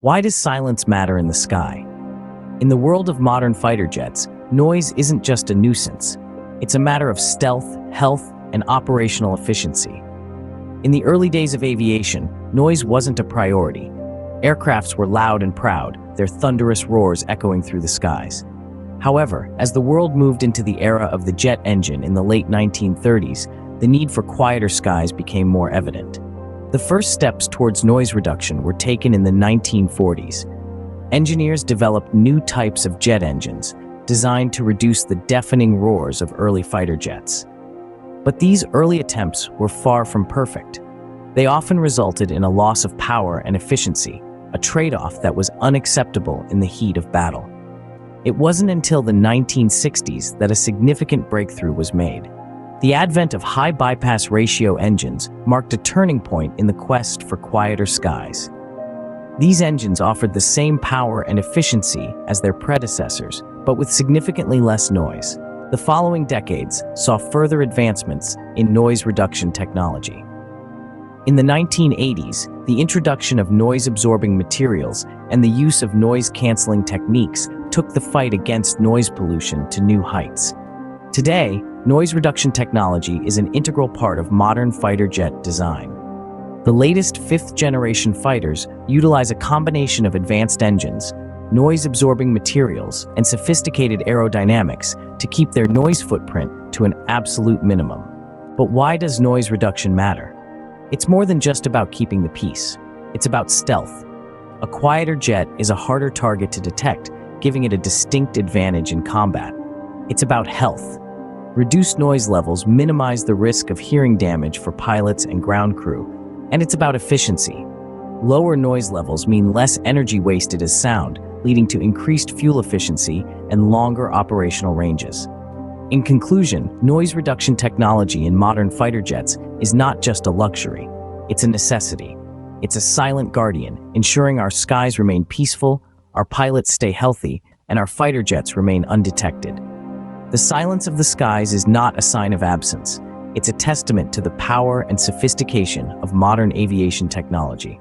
Why does silence matter in the sky? In the world of modern fighter jets, noise isn't just a nuisance. It's a matter of stealth, health, and operational efficiency. In the early days of aviation, noise wasn't a priority. Aircrafts were loud and proud, their thunderous roars echoing through the skies. However, as the world moved into the era of the jet engine in the late 1930s, the need for quieter skies became more evident. The first steps towards noise reduction were taken in the 1940s. Engineers developed new types of jet engines, designed to reduce the deafening roars of early fighter jets. But these early attempts were far from perfect. They often resulted in a loss of power and efficiency, a trade-off that was unacceptable in the heat of battle. It wasn't until the 1960s that a significant breakthrough was made. The advent of high bypass ratio engines marked a turning point in the quest for quieter skies. These engines offered the same power and efficiency as their predecessors, but with significantly less noise. The following decades saw further advancements in noise reduction technology. In the 1980s, the introduction of noise-absorbing materials and the use of noise-canceling techniques took the fight against noise pollution to new heights. Today, noise reduction technology is an integral part of modern fighter jet design. The latest fifth-generation fighters utilize a combination of advanced engines, noise-absorbing materials, and sophisticated aerodynamics to keep their noise footprint to an absolute minimum. But why does noise reduction matter? It's more than just about keeping the peace. It's about stealth. A quieter jet is a harder target to detect, giving it a distinct advantage in combat. It's about health. Reduced noise levels minimize the risk of hearing damage for pilots and ground crew. And it's about efficiency. Lower noise levels mean less energy wasted as sound, leading to increased fuel efficiency and longer operational ranges. In conclusion, noise reduction technology in modern fighter jets is not just a luxury, it's a necessity. It's a silent guardian, ensuring our skies remain peaceful, our pilots stay healthy, and our fighter jets remain undetected. The silence of the skies is not a sign of absence. It's a testament to the power and sophistication of modern aviation technology.